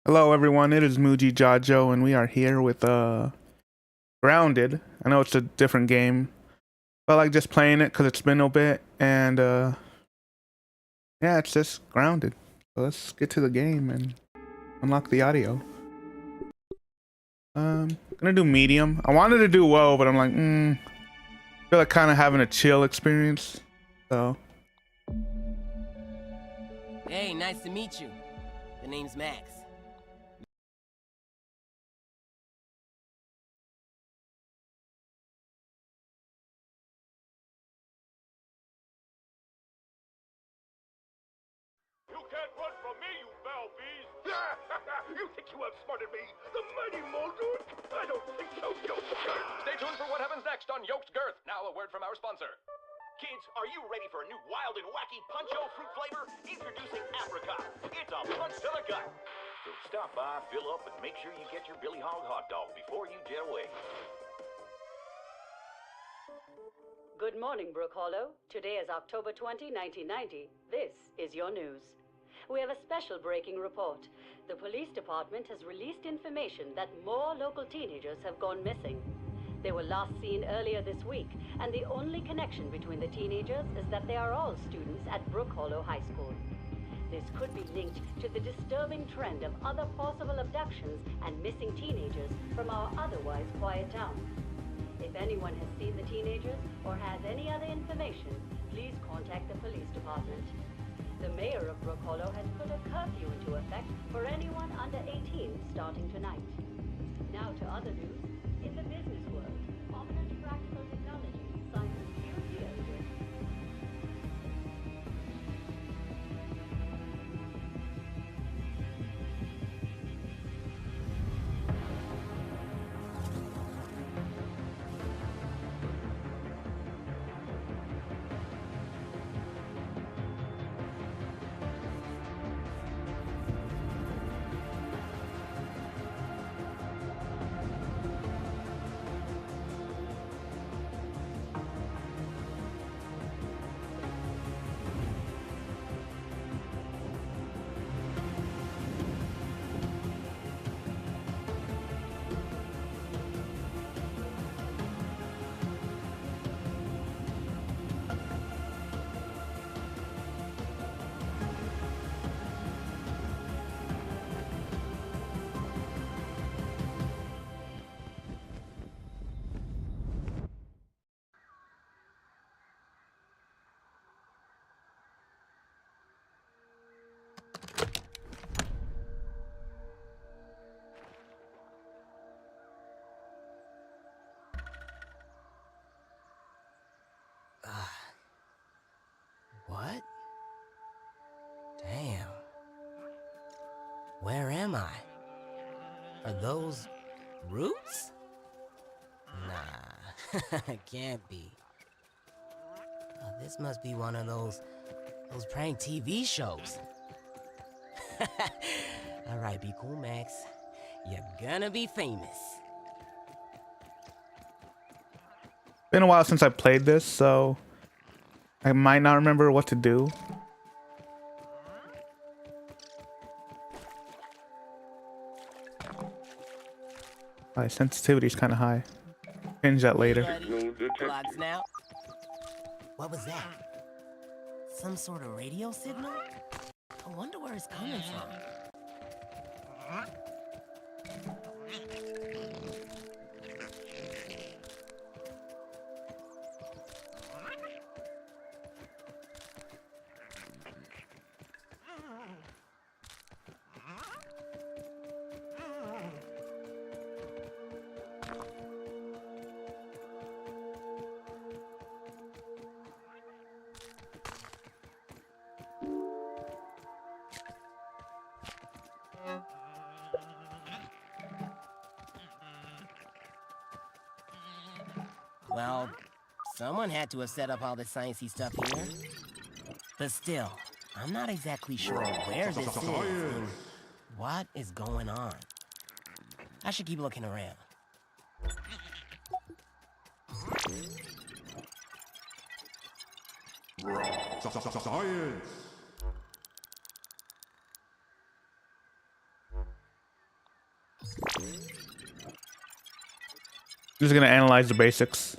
Hello everyone, it is Mujijajo and we are here with Grounded. I know it's a different game, but I like just playing it because it's been a bit and yeah, it's just Grounded. So let's get to the game and unlock the audio. Gonna do medium. I wanted to do low, but I'm like, I feel like kind of having a chill experience. So Hey, nice to meet you. The name's Max. You can't run from me, you foul beast! You think you outsmarted me? The mighty Mulder? I don't think so, Yoked Girth. Stay tuned for what happens next on Yoked Girth. Now a word from our sponsor. Kids, are you ready for a new wild and wacky Puncho fruit flavor? Introducing Apricot. It's a punch to the gut. So stop by, fill up, and make sure you get your Billy Hog hot dog before you jet away. Good morning, Brook Hollow. Today is October 20, 1990. This is your news. We have a special breaking report. The police department has released information that more local teenagers have gone missing. They were last seen earlier this week, and the only connection between the teenagers is that they are all students at Brook Hollow High School. This could be linked to the disturbing trend of other possible abductions and missing teenagers from our otherwise quiet town. If anyone has seen the teenagers or has any other information, please contact the police department. The mayor of Brook Hollow has put a curfew into effect for anyone under 18 starting tonight. Now to other news. In the business world, prominent practical technology signs a few deals with What? Damn. Where am I? Are those roots? Nah, can't be. This must be one of those prank TV shows. Alright, be cool, Max. You're gonna be famous. been a while since I played this, so I might not remember what to do. My sensitivity's kind of high. Change that later. Clocks now. What was that? Some sort of radio signal? I wonder where it's coming from. Well, someone had to have set up all this sciencey stuff here. But still, I'm not exactly sure where this is and what is going on. I should keep looking around. Science! Just gonna analyze the basics.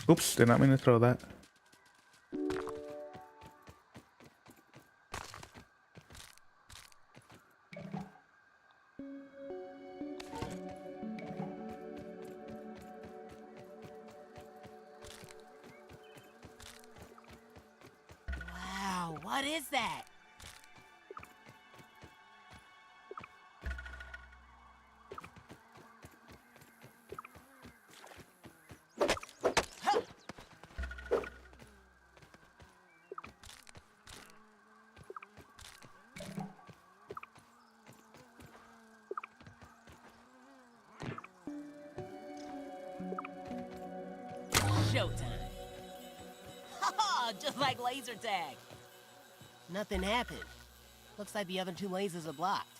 Oops, did not mean to throw that. Wow, what is that? Showtime. Haha, just like laser tag. Nothing happened. Looks like the other two lasers are blocked.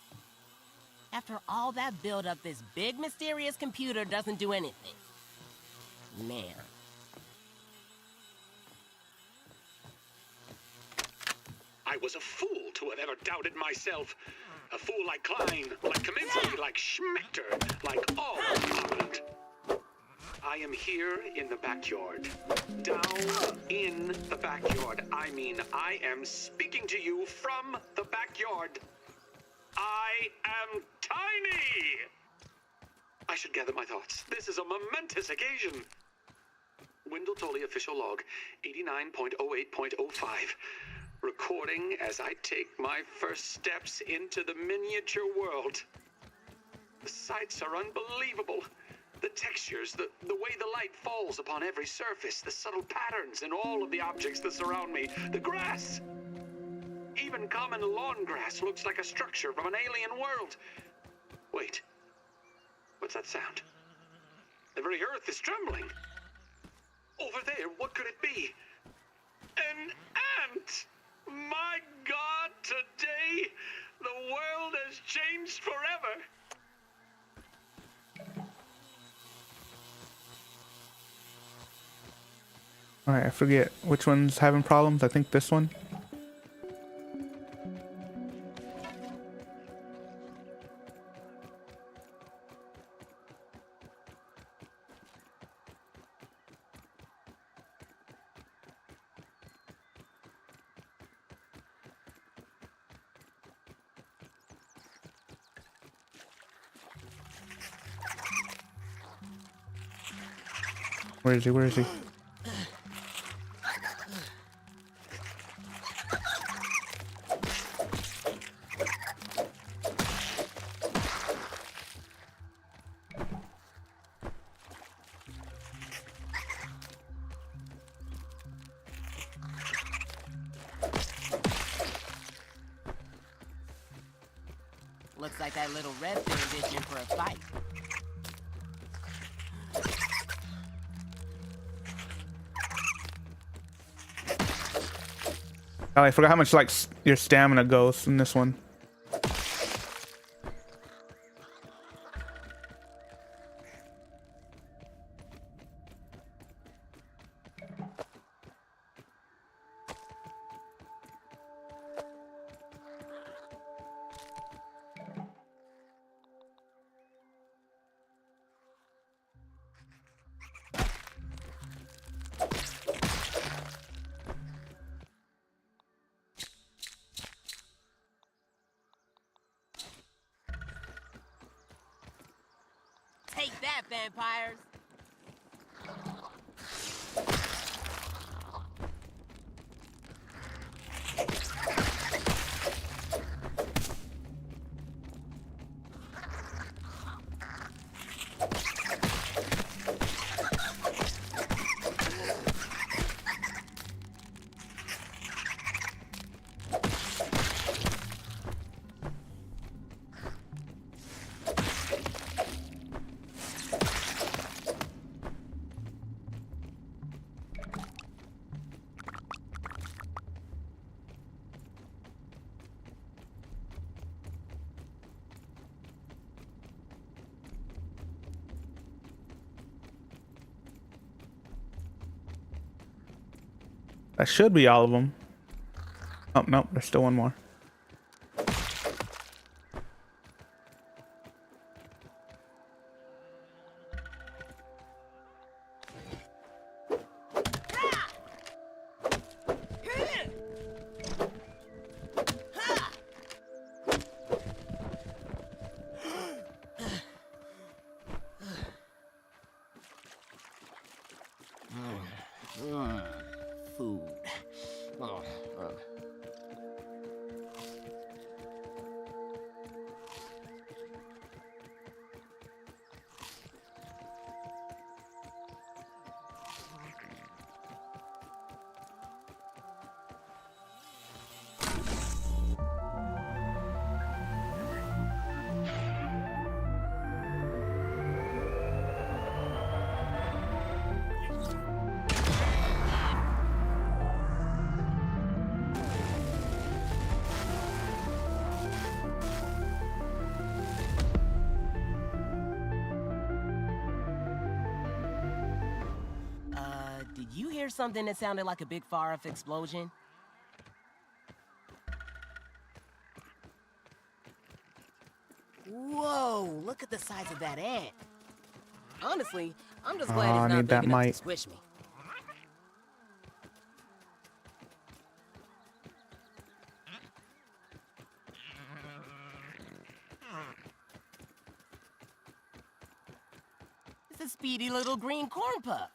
After all that build-up, this big mysterious computer doesn't do anything. Man. I was a fool to have ever doubted myself. A fool like Klein, like Kaminsky, like Schmechter, like all incompetent. I am here in the backyard. Down in the backyard. I mean, I am speaking to you from the backyard. I am tiny! I should gather my thoughts. This is a momentous occasion. Wendell Tully official log, 89.08.05. Recording as I take my first steps into the miniature world. The sights are unbelievable. The textures, the way the light falls upon every surface, the subtle patterns in all of the objects that surround me, the grass. Even common lawn grass looks like a structure from an alien world. Wait, what's that sound? The very earth is trembling. Over there, what could it be? An ant! My God, today, the world has changed forever. Alright, I forget which one's having problems. I think this one. Where is he? Where is he? Looks like that little red thing is itching for a fight. Oh, I forgot how much like your stamina goes in this one. Take that, vampires! That should be all of them. Oh, no, there's still one more. Food. Did you hear something that sounded like a big far-off explosion? Whoa, look at the size of that ant. Honestly, I'm just glad I it's not need big that enough to mic. squish me. It's a speedy little green corn pup.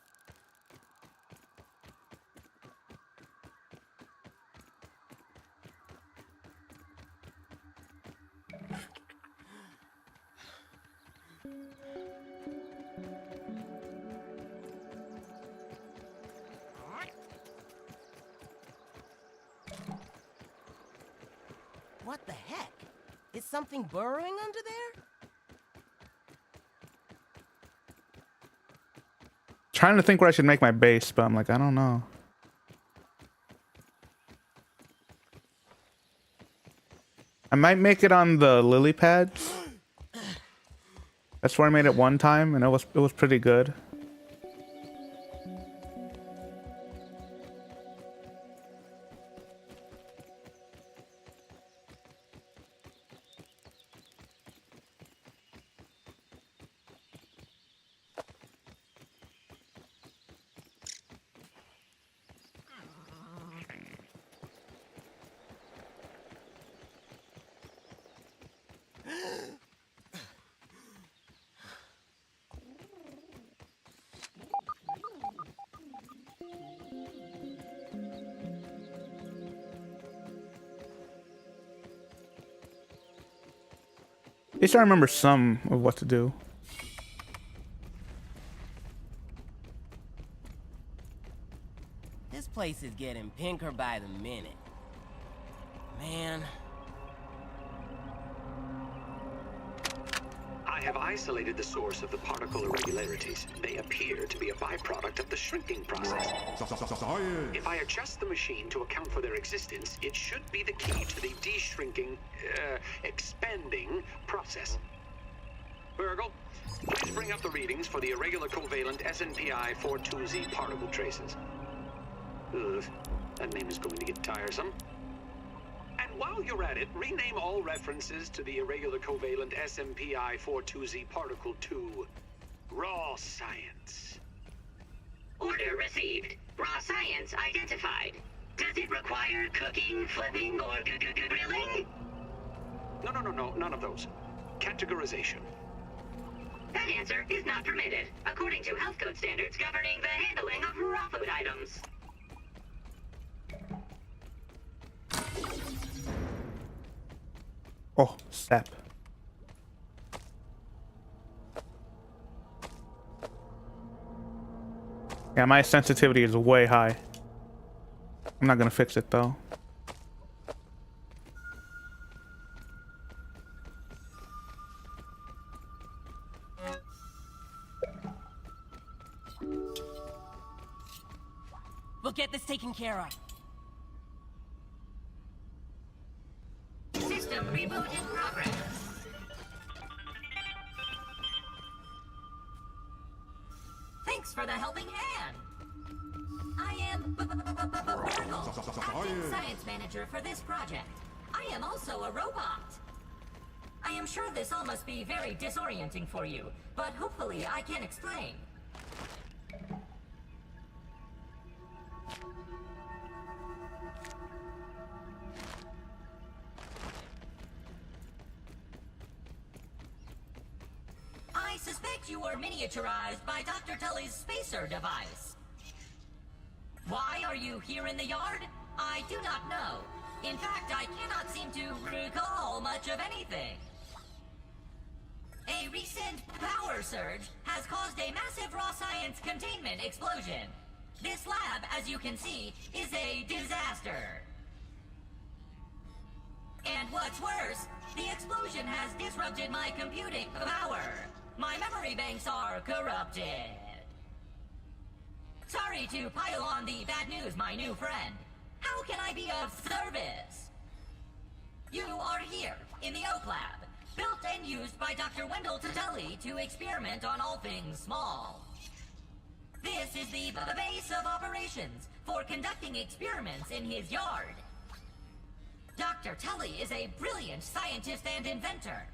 What the heck? Is something burrowing under there? Trying to think where I should make my base, but I'm like, I don't know. I might make it on the lily pads. That's where I made it one time, and it was pretty good. At least I remember some of what to do. This place is getting pinker by the minute. Man. I have isolated the source of the particle irregularities. They appear to be a byproduct of the shrinking process. If I adjust the machine to account for their existence, it should be the key to the de-shrinking, expanding process. Virgil, please bring up the readings for the irregular covalent SNPI 42Z particle traces. Ugh, that name is going to get tiresome. And while you're at it, rename all references to the irregular covalent SMPI 42Z particle to raw science. Order received. Raw science identified. Does it require cooking, flipping, or grilling? No, none of those. Categorization. That answer is not permitted, according to health code standards governing the handling of raw food items. Oh, sap. Yeah, my sensitivity is way high. I'm not gonna fix it though. We'll get this taken care of. System reboot in progress. Thanks for the helping hand. I am Virgil, acting science manager for this project. I am also a robot. I am sure this all must be very disorienting for you, but hopefully I can explain. I suspect you were miniaturized by Dr. Tully's spacer device. Why are you here in the yard? I do not know. In fact, I cannot seem to recall much of anything. A recent power surge has caused a massive raw science containment explosion. This lab, as you can see, is a disaster. And what's worse, the explosion has disrupted my computing power. My memory banks are corrupted. Sorry to pile on the bad news, my new friend. How can I be of service? You are here, in the Oak Lab, built and used by Dr. Wendell Tuteli to experiment on all things small. This is the base of operations for conducting experiments in his yard. Dr. Tully is a brilliant scientist and inventor.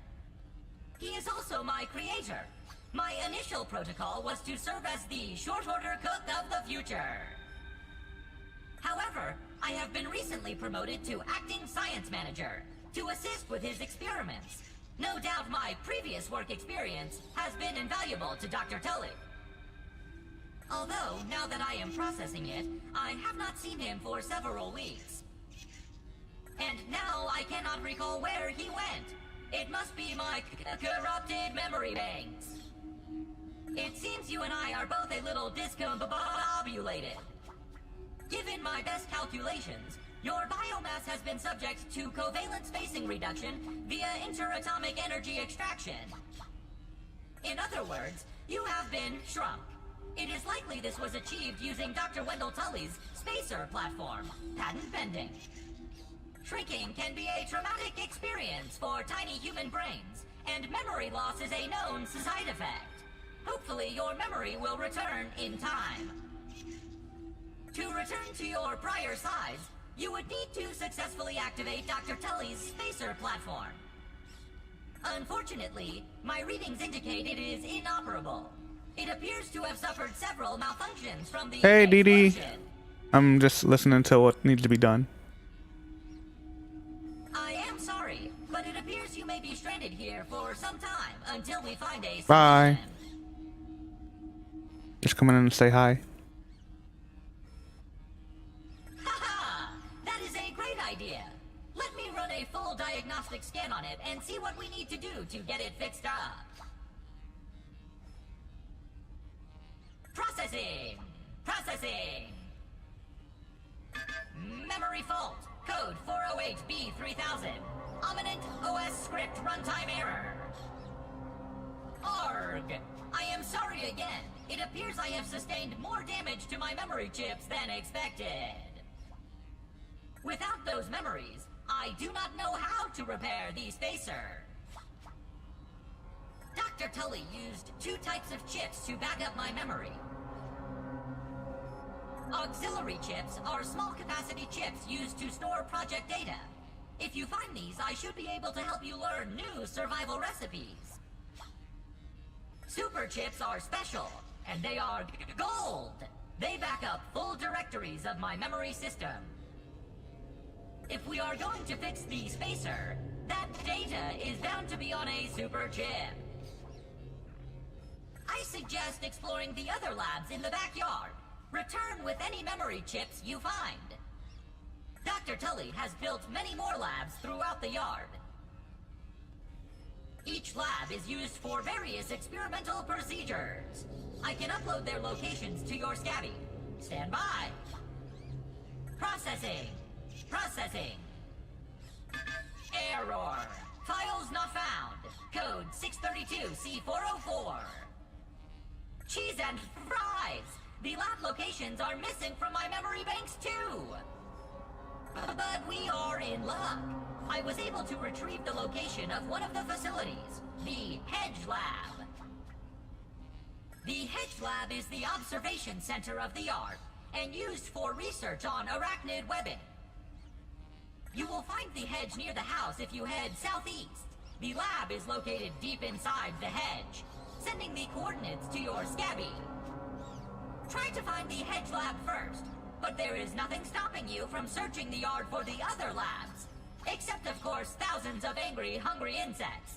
He is also my creator. My initial protocol was to serve as the short-order cook of the future. However, I have been recently promoted to acting science manager to assist with his experiments. No doubt my previous work experience has been invaluable to Dr. Tully. Although, now that I am processing it, I have not seen him for several weeks. And now I cannot recall where he went. It must be my corrupted memory banks. It seems you and I are both a little discombobulated. Given my best calculations, your biomass has been subject to covalent spacing reduction via interatomic energy extraction. In other words, you have been shrunk. It is likely this was achieved using Dr. Wendell Tully's spacer platform, patent pending. Shrinking can be a traumatic experience for tiny human brains, and memory loss is a known side effect. Hopefully your memory will return in time. To return to your prior size, you would need to successfully activate Dr. Tully's spacer platform. Unfortunately, my readings indicate it is inoperable. It appears to have suffered several malfunctions from the Hey, Dee explosion. Dee. I'm just listening to what needs to be done. I am sorry, but it appears you may be stranded here for some time until we find a solution. Bye. Just come in and say hi. Haha! That is a great idea. Let me run a full diagnostic scan on it and see what we need to do to get it fixed up. Processing! Processing! Memory fault. Code 408B3000. Ominent OS script runtime error. Arg! I am sorry again. It appears I have sustained more damage to my memory chips than expected. Without those memories, I do not know how to repair the spacer. Dr. Tully used two types of chips to back up my memory. Auxiliary chips are small capacity chips used to store project data. If you find these, I should be able to help you learn new survival recipes. Super chips are special, and they are gold. They back up full directories of my memory system. If we are going to fix the spacer, that data is bound to be on a super chip. I suggest exploring the other labs in the backyard. Return with any memory chips you find. Dr. Tully has built many more labs throughout the yard. Each lab is used for various experimental procedures. I can upload their locations to your Scabby. Stand by. Processing. Processing. Error. Files not found. Code 632C404. Cheese and fries. The lab locations are missing from my memory banks too. But we are in luck. I was able to retrieve the location of one of the facilities, the Hedge Lab. The Hedge Lab is the observation center of the yard. and used for research on arachnid webbing. You will find the hedge near the house if you head southeast. The lab is located deep inside the hedge, sending the coordinates to your scabby. Try to find the hedge lab first, but there is nothing stopping you from searching the yard for the other labs. Except, of course, thousands of angry, hungry insects.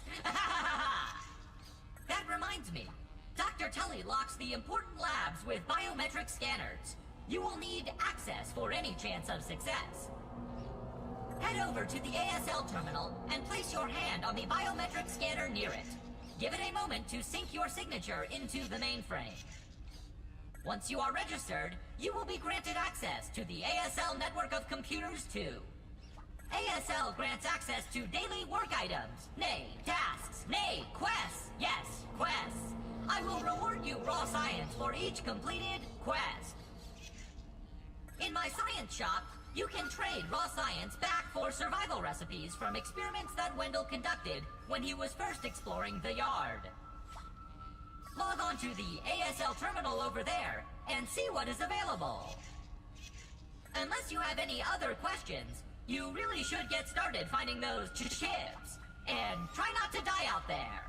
That reminds me. Dr. Tully locks the important labs with biometric scanners. You will need access for any chance of success. Head over to the ASL terminal and place your hand on the biometric scanner near it. Give it a moment to sync your signature into the mainframe. Once you are registered, you will be granted access to the ASL network of computers too. ASL grants access to daily work items, nay, tasks, nay, quests. Yes, quests. I will reward you raw science for each completed quest. In my science shop, you can trade raw science back for survival recipes from experiments that Wendell conducted when he was first exploring the yard. Log on to the ASL terminal over there and see what is available. Unless you have any other questions, you really should get started finding those chips. And try not to die out there.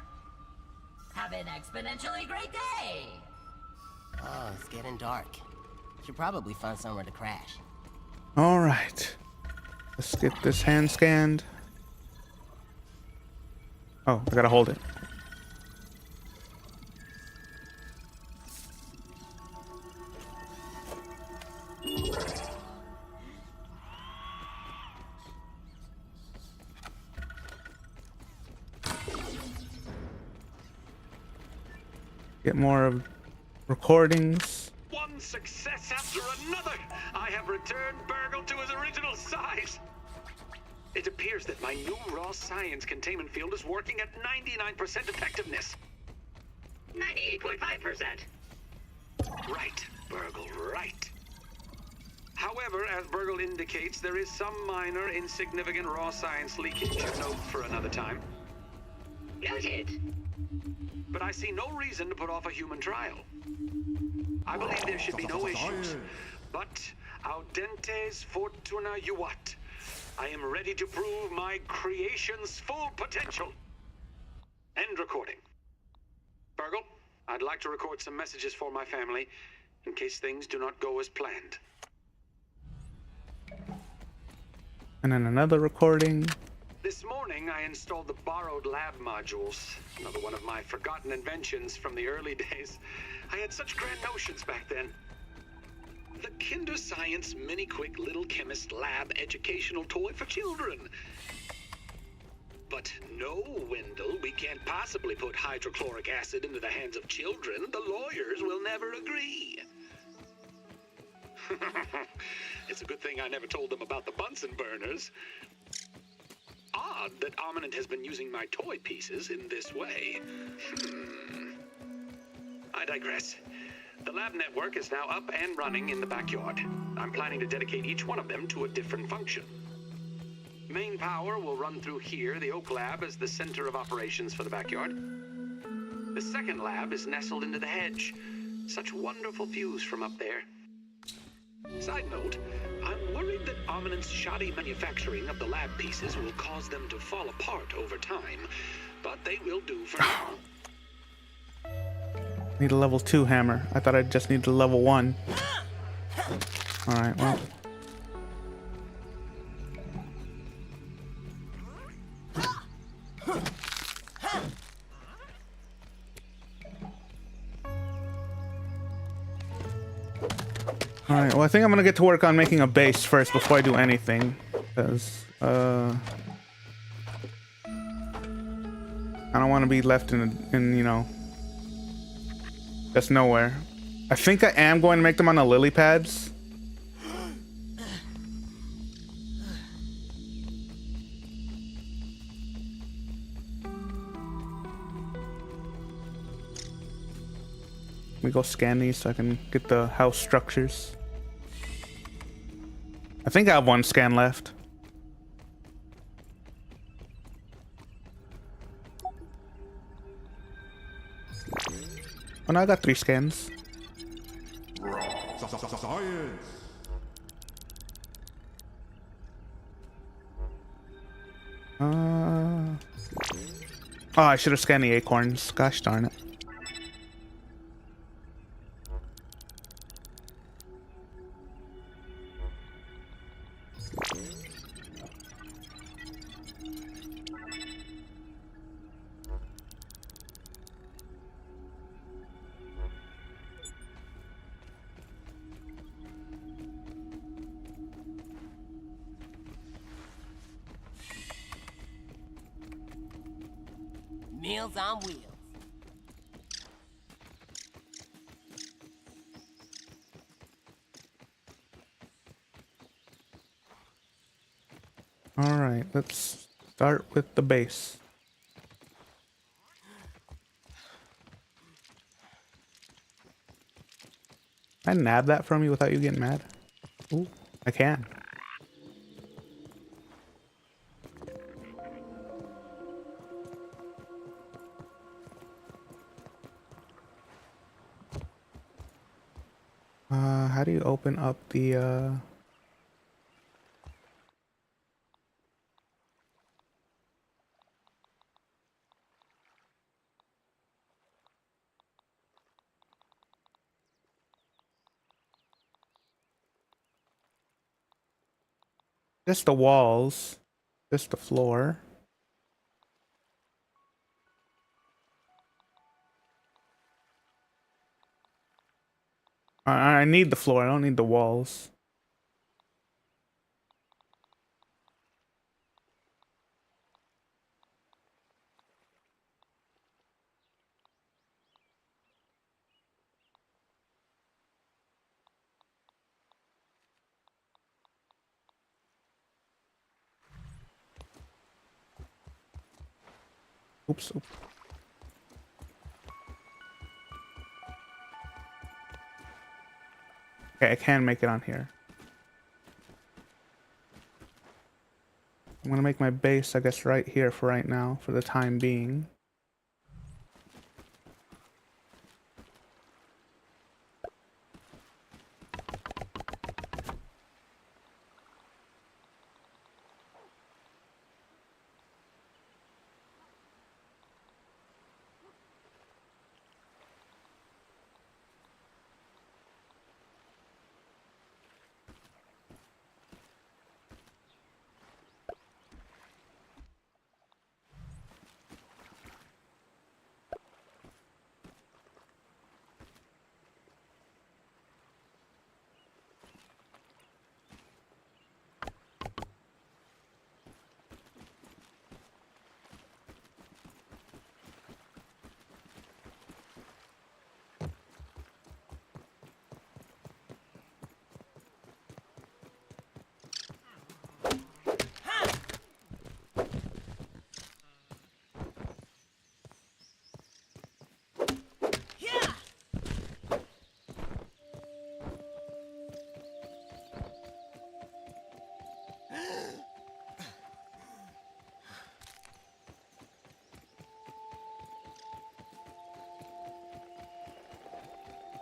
Have an exponentially great day! Oh, it's getting dark. Should probably find somewhere to crash. All right. Let's get this hand scanned. Oh, I gotta hold it. Get more of recordings. One success after another! I have returned Burgle to his original size! It appears that my new raw science containment field is working at 99% effectiveness. 98.5%. Right, Burgle, right. However, as Burgle indicates, there is some minor, insignificant raw science leakage. Note for another time. Noted. But I see no reason to put off a human trial. I believe there should be no issues. But audentes fortuna juvat. I am ready to prove my creation's full potential. End recording. Burgle, I'd like to record some messages for my family in case things do not go as planned. And then another recording. This morning, I installed the borrowed lab modules. Another one of my forgotten inventions from the early days. I had such grand notions back then. The Kinder Science Mini Quick Little Chemist Lab educational toy for children. But no, Wendell, we can't possibly put hydrochloric acid into the hands of children. The lawyers will never agree. It's a good thing I never told them about the Bunsen burners. Odd that Ominent has been using my toy pieces in this way. I digress. The lab network is now up and running in the backyard. I'm planning to dedicate each one of them to a different function. Main power will run through here. The Oak Lab is the center of operations for the backyard. The second lab is nestled into the hedge. Such wonderful views from up there. Side note, I'm worried that Ominent's shoddy manufacturing of the lab pieces will cause them to fall apart over time, but they will do for now. Need a level 2 hammer. I thought I just needed a level 1. Alright, well. Alright, well I think I'm gonna get to work on making a base first before I do anything. Because, I don't want to be left in, you know, just nowhere. I think I am going to make them on the lily pads. Let me go scan these so I can get the house structures. I think I have one scan left. Oh no, I got 3 scans. Science. Oh, I should have scanned the acorns. Gosh darn it. Meals on wheels. All right, let's start with the base. Can I nab that from you without you getting mad? Ooh, I can. How do you open up the just the walls, just the floor. I need the floor. I don't need the walls. Oops. Oops. Okay, I can make it on here. I'm gonna make my base, I guess, right here for right now, for the time being.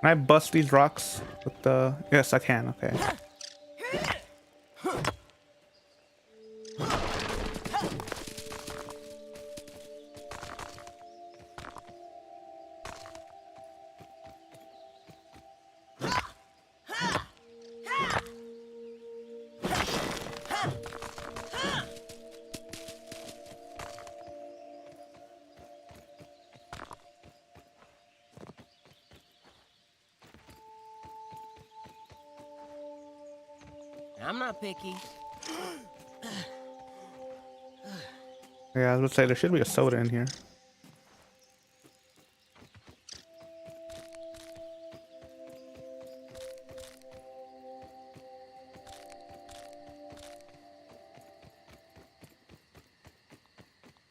Can I bust these rocks with the... Yes, I can. Okay. I'm not picky. Yeah, I was gonna say there should be a soda in here.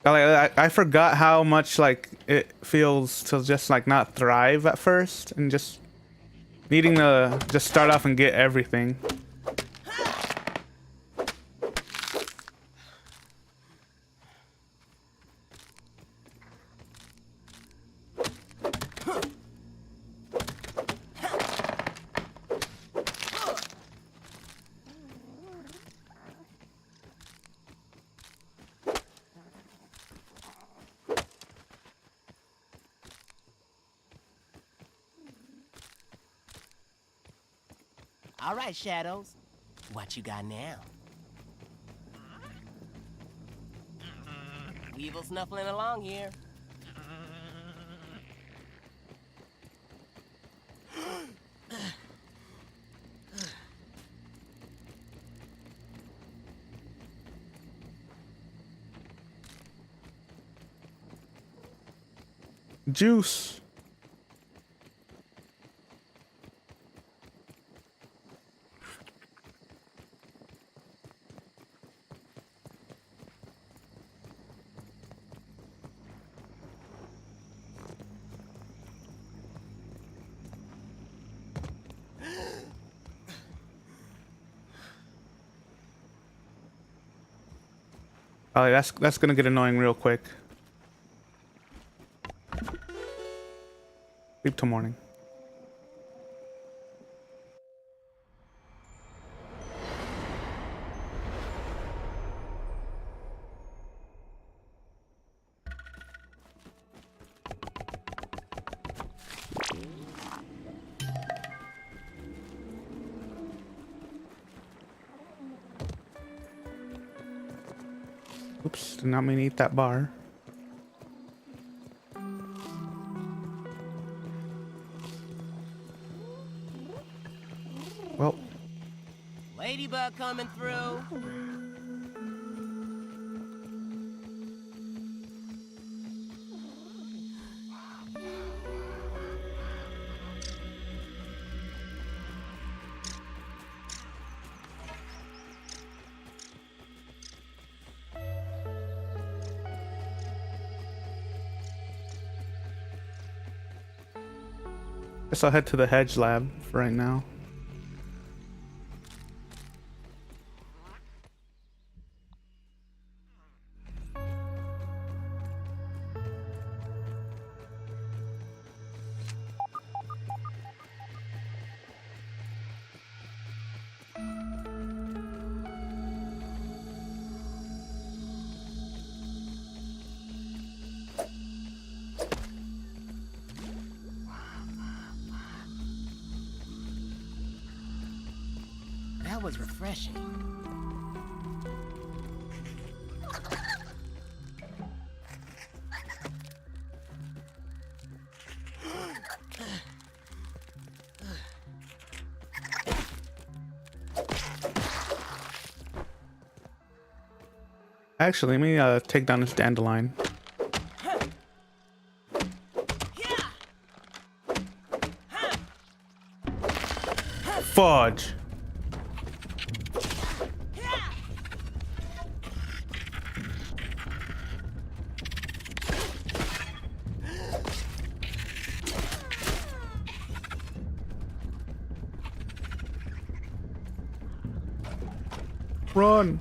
I forgot how much like it feels to just like not thrive at first and just needing to just start off and get everything. All right, Shadows. What you got now? Weevil snuffling along here. Juice. Oh, that's gonna get annoying real quick. Sleep till morning. Oops, did not mean to eat that bar. Well, Ladybug coming through. guess I'll head to the hedge lab for right now. That was refreshing. Actually, let me take down this dandelion. Fudge. Run.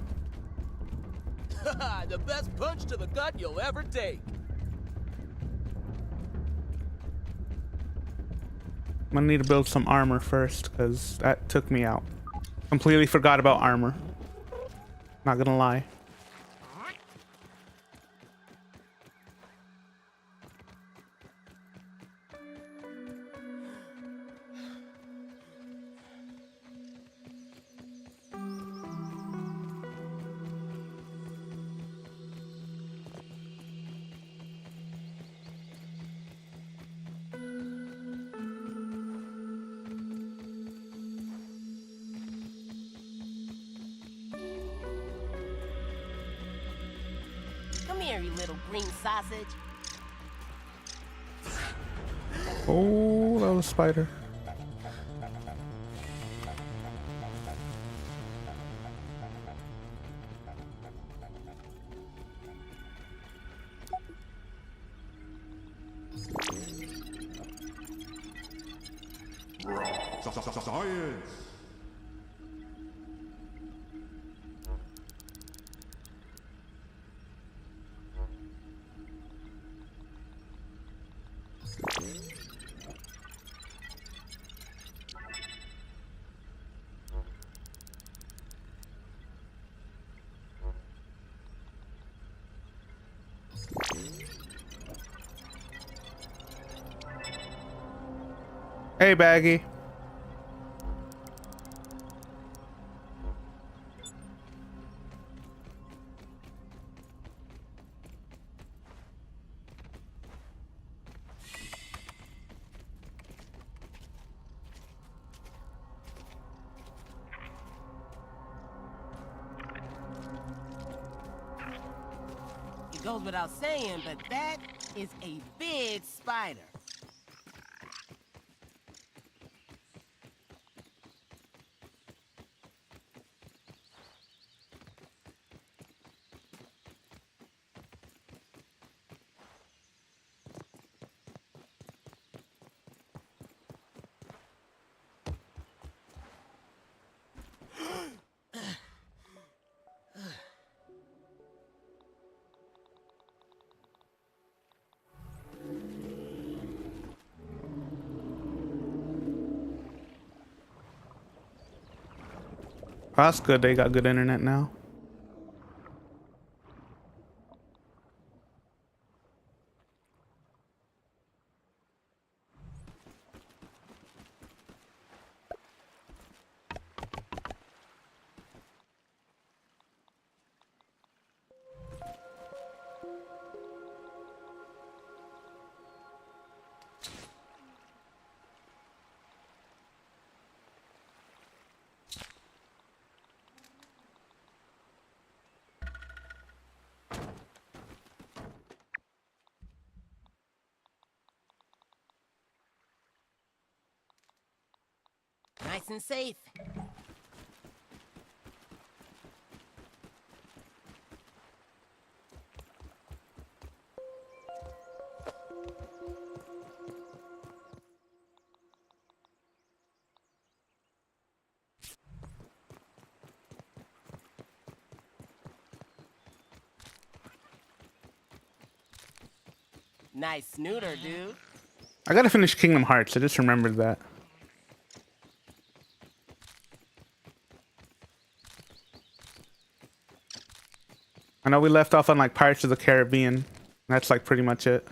The best punch to the gut you'll ever take. I'm gonna need to build some armor first, because that took me out. Completely forgot about armor. Not gonna lie. Come here, you little green sausage. Oh, that was a spider. Science! Hey, Baggy. It goes without saying, but that is a big spider. Oh, that's good. They got good internet now. Nice and safe. Nice snooter, dude. I gotta finish Kingdom Hearts. I just remembered that. I know we left off on like Pirates of the Caribbean. That's like pretty much it.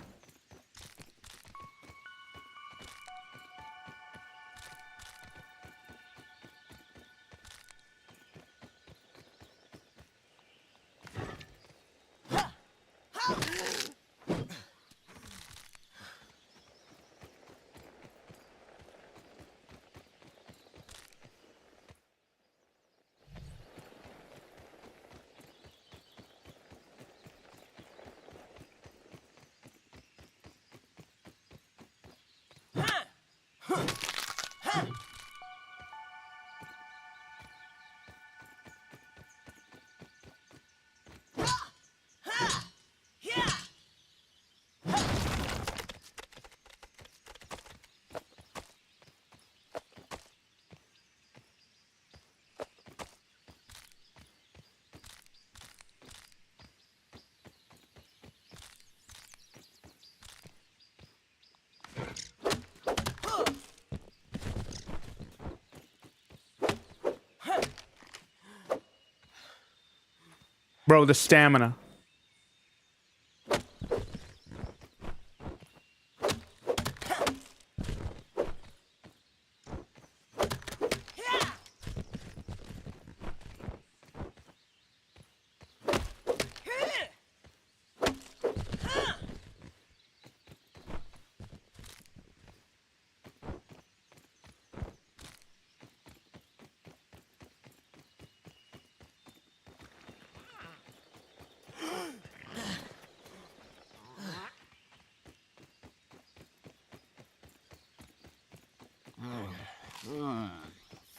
Bro, the stamina.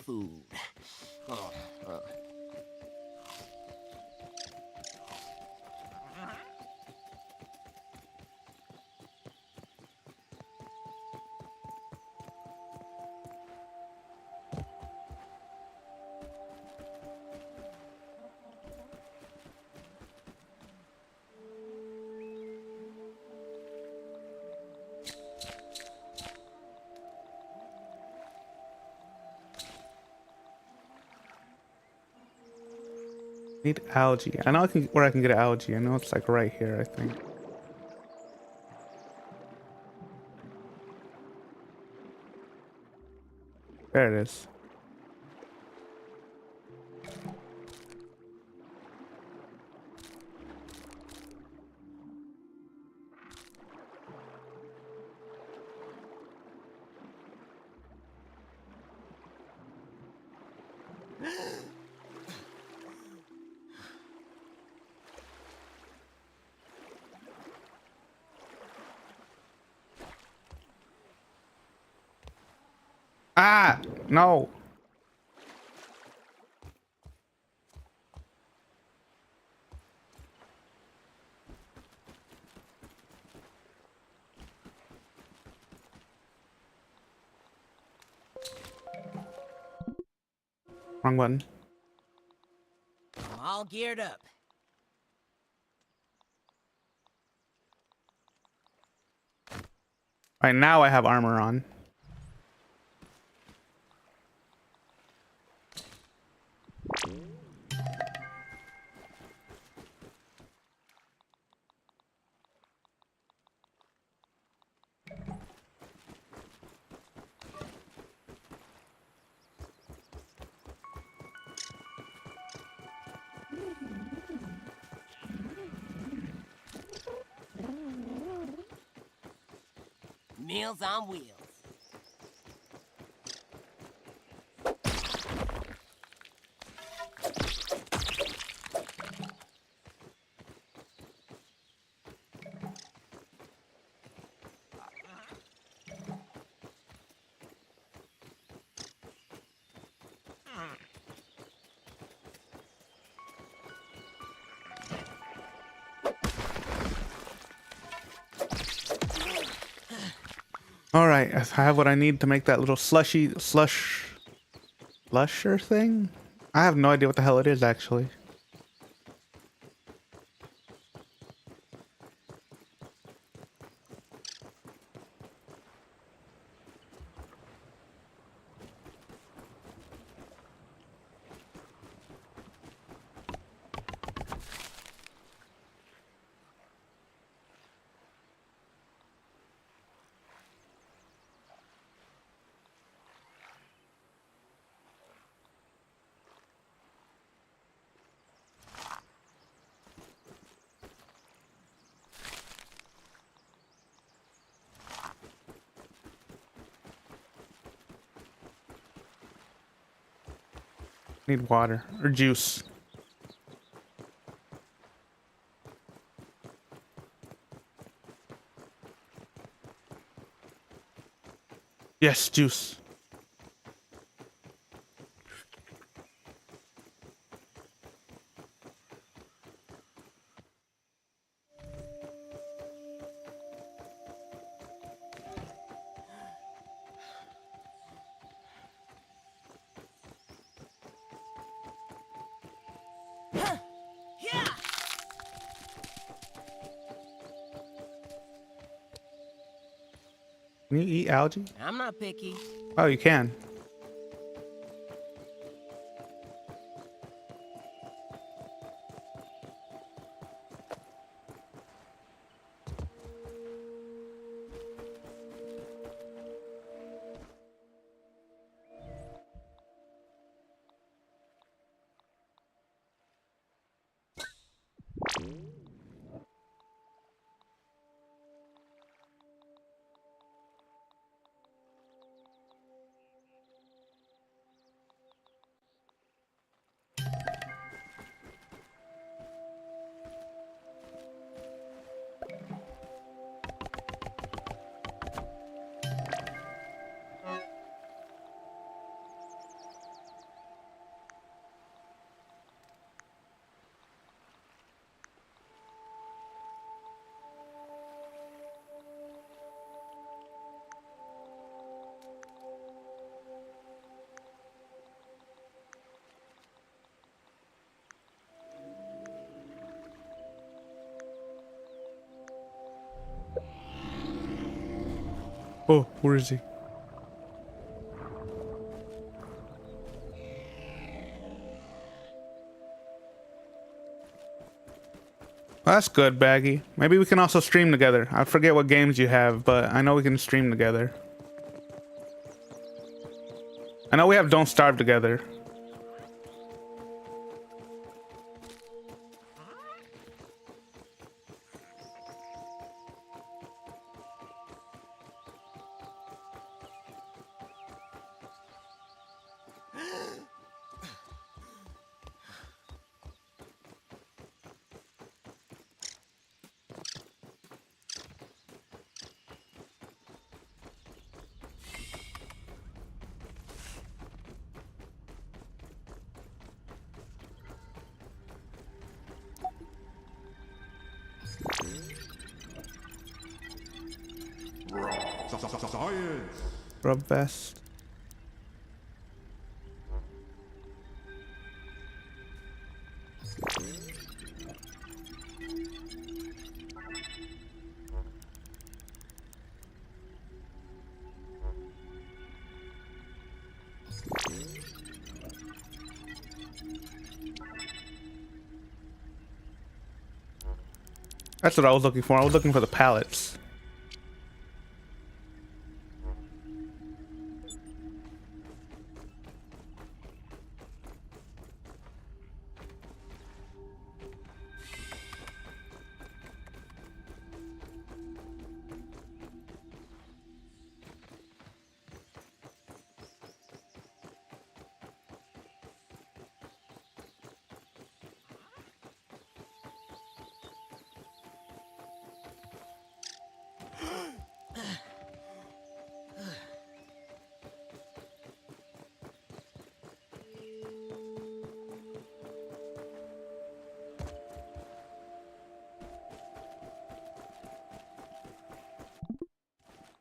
Food. Need algae. I know where I can get algae. I know it's like right here, I think. There it is. Ah, no. Wrong button. I'm all geared up. All right, now I have armor on. Meals on wheels. All right, I have what I need to make that little slusher thing. I have no idea what the hell it is actually. Need water or juice. Yes, juice. Yeah! Can you eat algae? I'm not picky. Oh, you can. Oh, where is he? That's good, Baggy. Maybe we can also stream together. I forget what games you have, but I know we can stream together. I know we have Don't Starve together. Science. Rub vest. That's what I was looking for. I was looking for the pallets.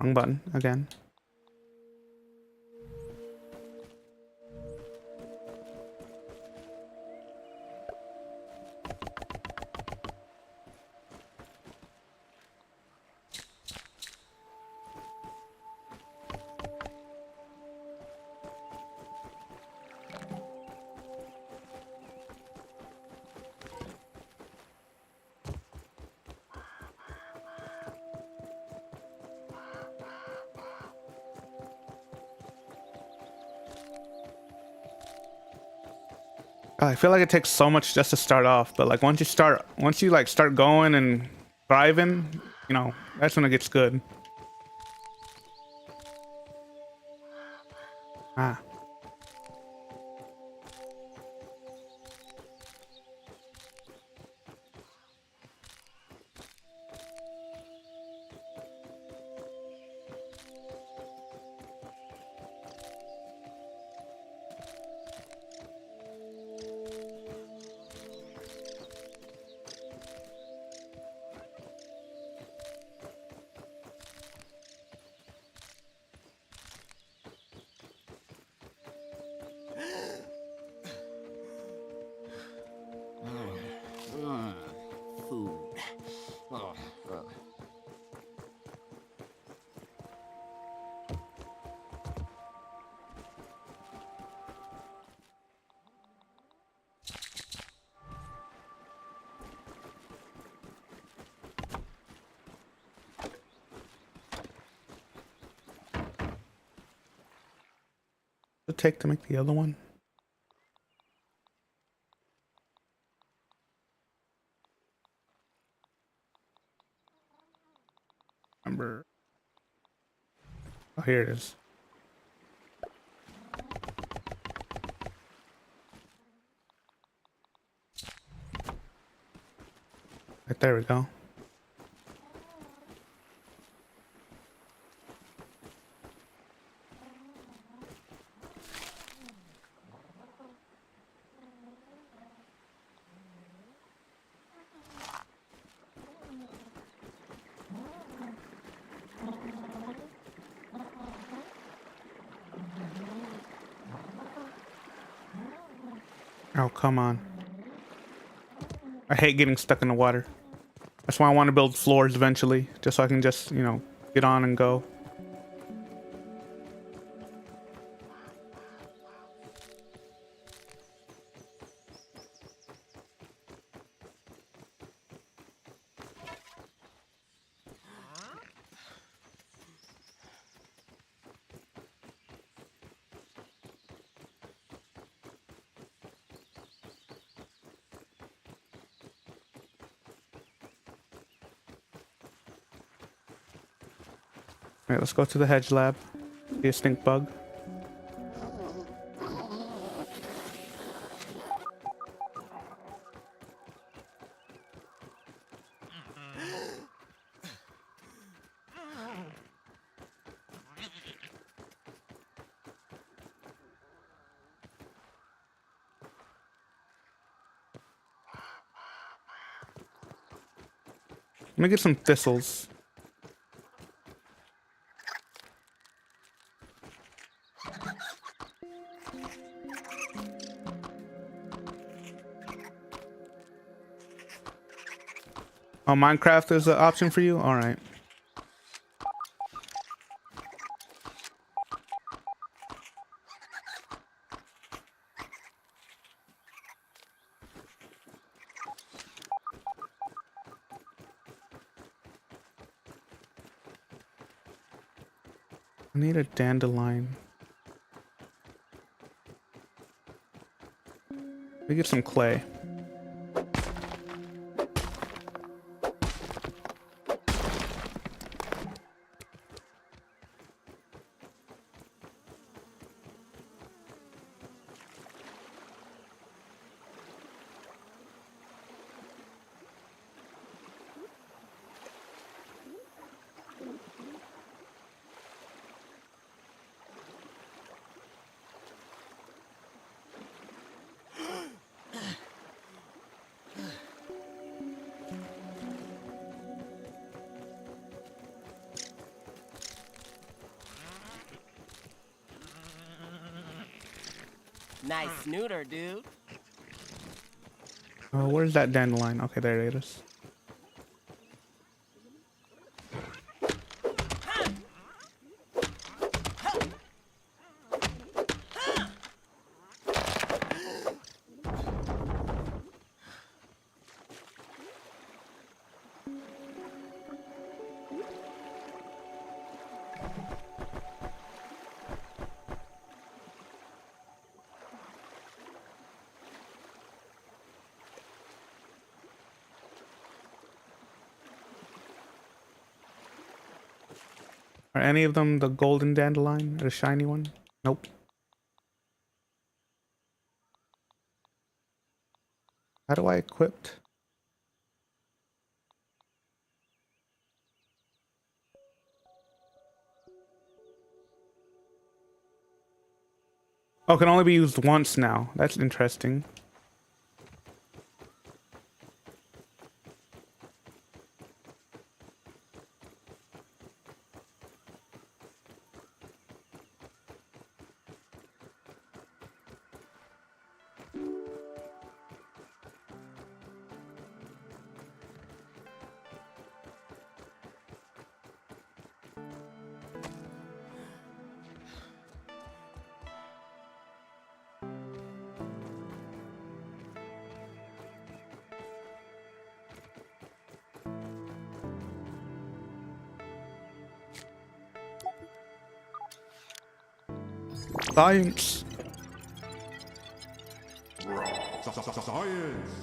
Wrong button again. I feel like it takes so much just to start off, but like once you like start going and driving, you know, that's when it gets good. Ah. Food. Does it take to make the other one? Remember. Oh, here it is. Right there we go. Oh, come on. I hate getting stuck in the water. That's why I want to build floors eventually, just so I can just, you know, get on and go. Alright, let's go to the hedge lab. See a stink bug. Let me get some thistles. Oh, Minecraft is an option for you? Alright. I need a dandelion. Let me get some clay. Nice snooter, dude. Oh, where's that dandelion? Okay, there it is. Are any of them the golden dandelion or the shiny one? Nope. How do I equip? Oh, it can only be used once now. That's interesting. Science. Science.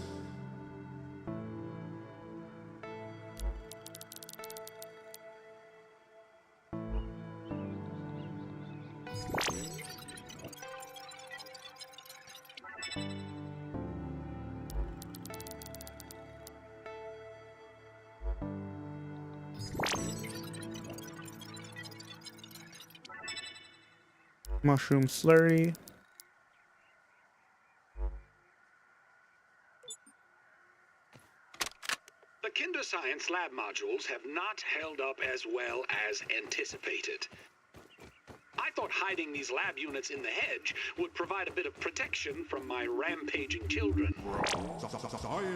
Mushroom slurry. The Kinder Science lab modules have not held up as well as anticipated. I thought hiding these lab units in the hedge would provide a bit of protection from my rampaging children.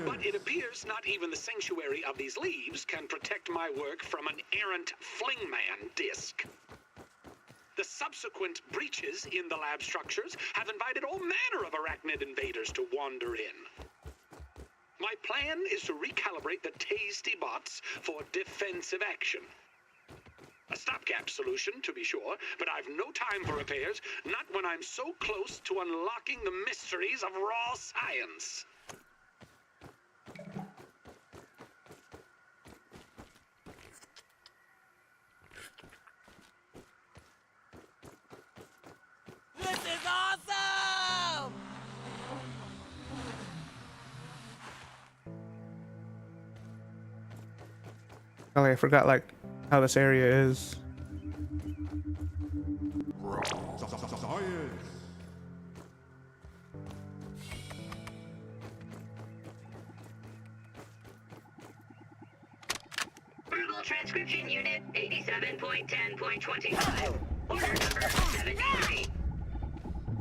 But it appears not even the sanctuary of these leaves can protect my work from an errant flingman disc. The subsequent breaches in the lab structures have invited all manner of arachnid invaders to wander in. My plan is to recalibrate the tasty bots for defensive action. A stopgap solution, to be sure, but I've no time for repairs, not when I'm so close to unlocking the mysteries of raw science. This is awesome! Oh, I forgot like how this area is. Science. Verbal transcription unit 87.10.25. Order number 73.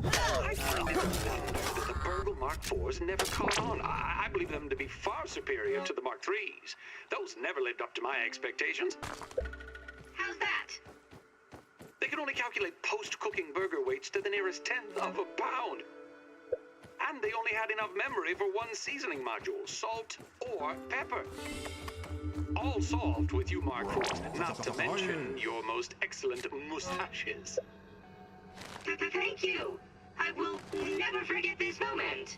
I found this wonder that the Virgo Mark IVs never caught on. I believe them to be far superior to the Mark IIIs. Those never lived up to my expectations. How's that? They can only calculate post-cooking burger weights to the nearest tenth of a pound. And they only had enough memory for one seasoning module, salt or pepper. All solved with you, Mark IVs, not to mention your most excellent mustaches. Thank you. I will never forget this moment.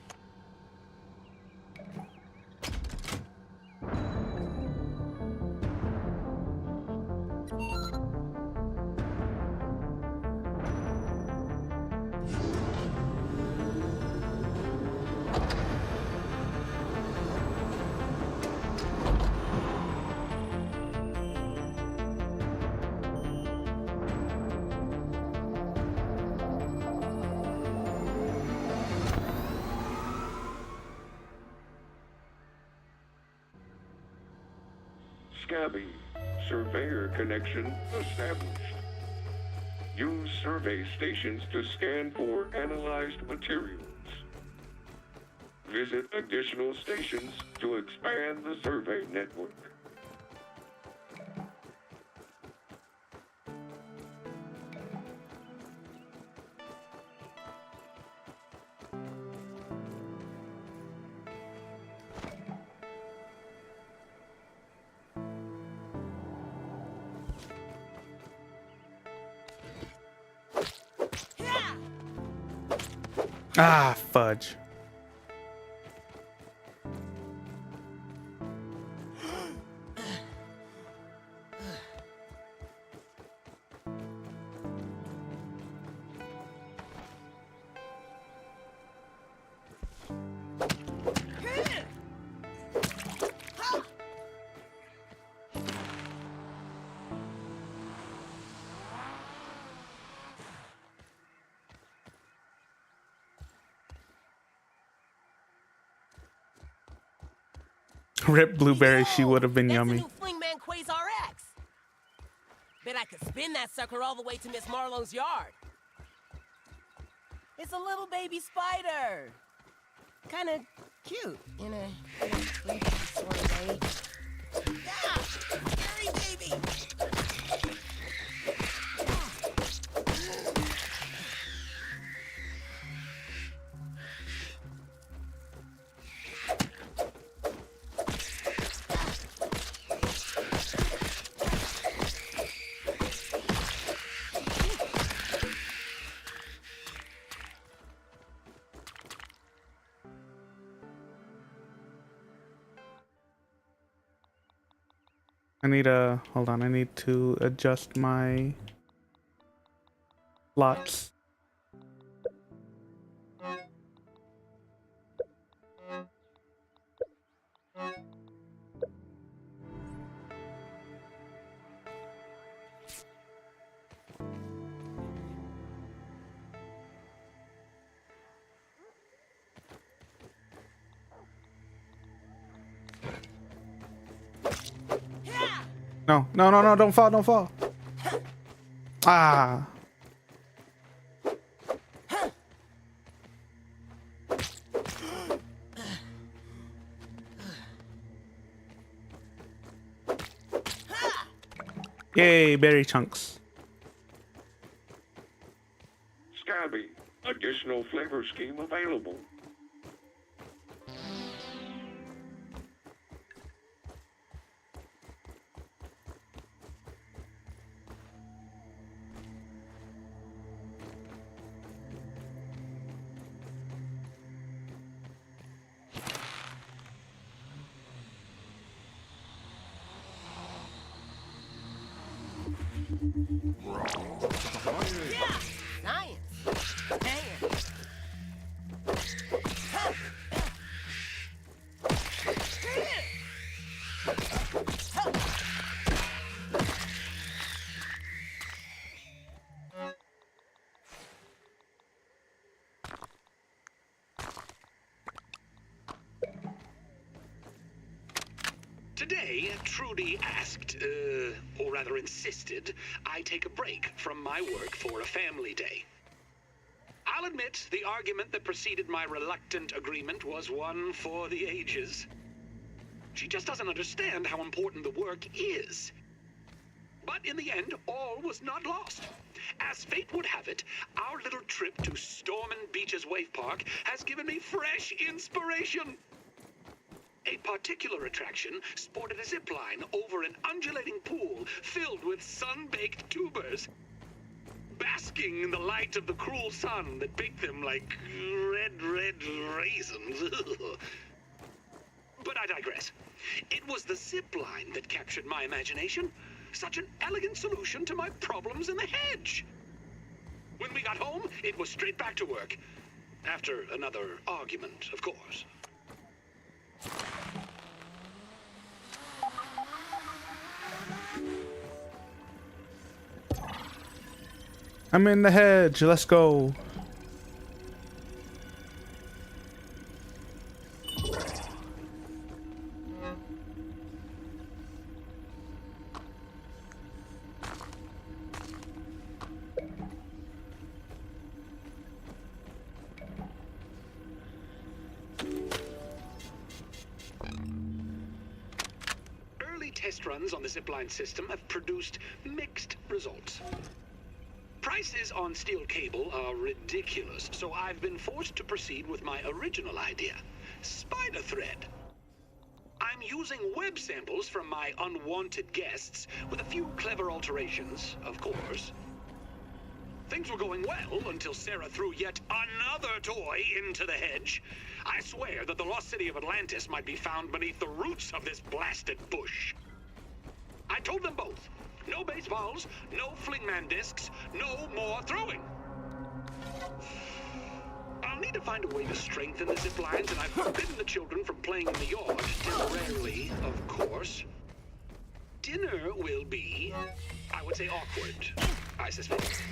Scabby, surveyor connection established. Use survey stations to scan for analyzed materials. Visit additional stations to expand the survey network. Ah, fudge. Rip Blueberry, she would have been That's yummy. a new Flingman Quasar X. Bet I could spin that sucker all the way to Miss Marlowe's yard. It's a little baby spider. Kind of cute in a creepy sort of way. Ah, scary baby. Hold on, I need to adjust my slots. No, no, no, no, don't fall, don't fall. Ah. Yay, berry chunks. Scabby, additional flavor scheme available. Yeah, science. Dang. Today, Trudy asked, or rather insisted, I take a break from my work for a family day. I'll admit the argument that preceded my reluctant agreement was one for the ages. She just doesn't understand how important the work is. But in the end, all was not lost. As fate would have it, our little trip to Stormin Beach's Wave Park has given me fresh inspiration. A particular attraction sported a zip line over an undulating pool filled with sun-baked tubers, basking in the light of the cruel sun that baked them like red raisins. But I digress. It was the zip line that captured my imagination. Such an elegant solution to my problems in the hedge. When we got home, it was straight back to work. After another argument, of course. I'm in the hedge. Let's go. Test runs on the zipline system have produced mixed results. Prices on steel cable are ridiculous, so I've been forced to proceed with my original idea, spider thread. I'm using web samples from my unwanted guests with a few clever alterations, of course. Things were going well until Sarah threw yet another toy into the hedge. I swear that the lost city of Atlantis might be found beneath the roots of this blasted bush. I told them both, no baseballs, no flingman discs, no more throwing. I'll need to find a way to strengthen the zip lines, and I've forbidden the children from playing in the yard, temporarily, of course. Dinner will be, I would say, awkward, I suspect.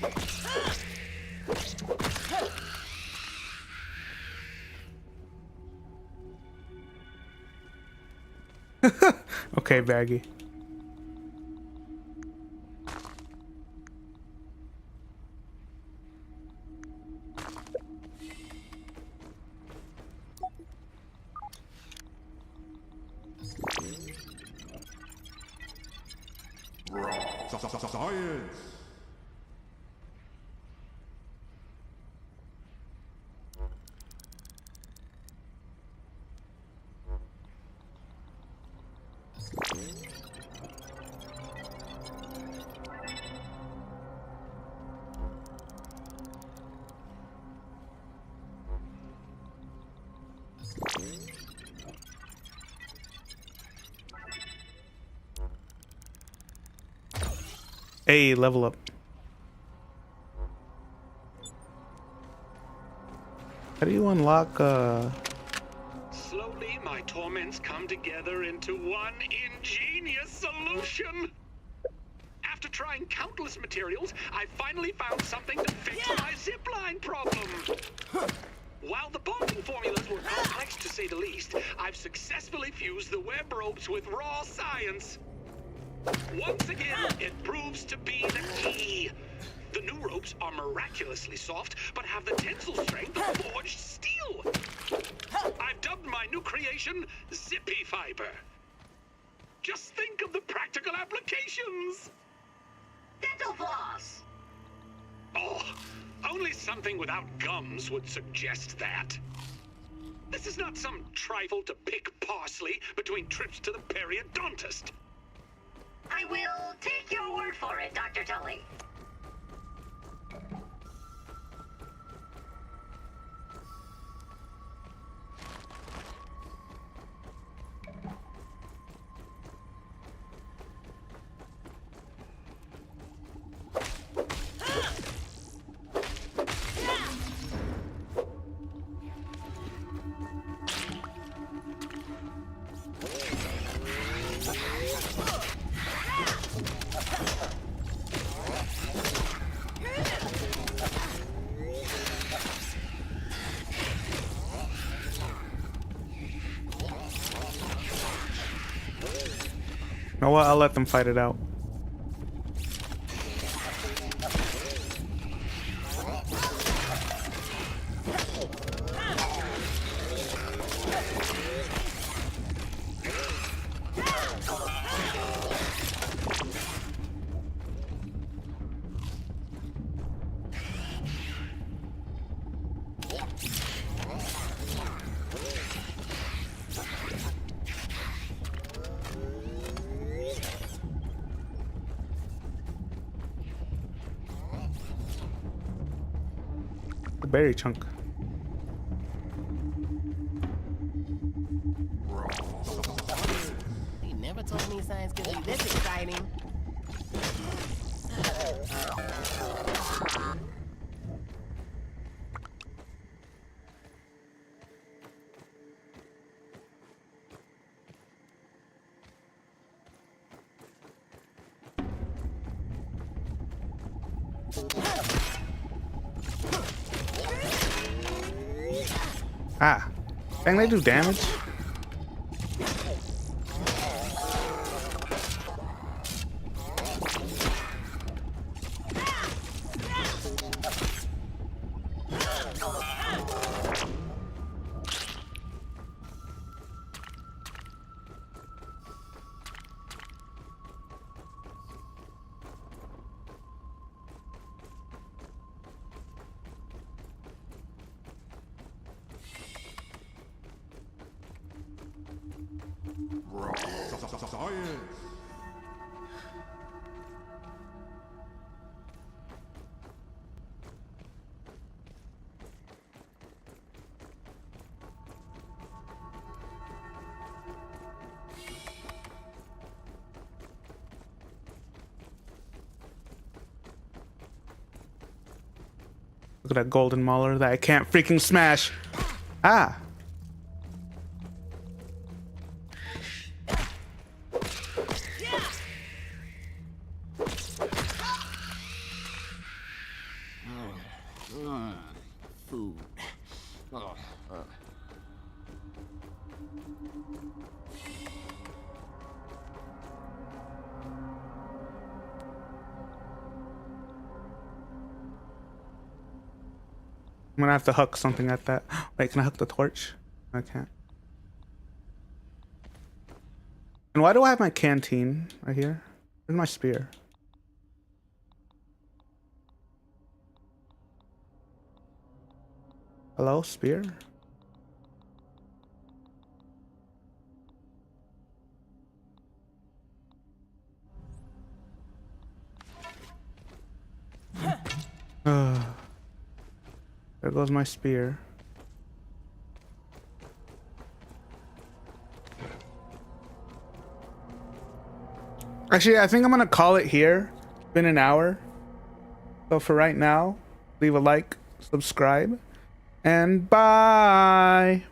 Okay, Baggy. Science. Hey, level up. How do you unlock Slowly, my torments come together into one ingenious solution. After trying countless materials, I finally found something to fix my zipline problem. While the bonding formulas were complex to say the least, I've successfully fused the web ropes with raw science. Once again, it proves to be the key. The new ropes are miraculously soft, but have the tensile strength of forged steel. I've dubbed my new creation Zippy Fiber. Just think of the practical applications. Dental floss! Oh, only something without gums would suggest that. This is not some trifle to pick parsley between trips to the periodontist. I will take your word for it, Dr. Tully. You know what? I'll let them fight it out. berry chunk. He never told me science could be this exciting. Ah, dang, they do damage. Science. Look at that golden mauler that I can't freaking smash. Ah. Food. I'm gonna have to hook something at that. Wait, can I hook the torch? I can't. And why do I have my canteen right here? Where's my spear? Hello, spear? There goes my spear. Actually, I think I'm gonna call it here. It's been an hour. So for right now, leave a like, subscribe, and bye.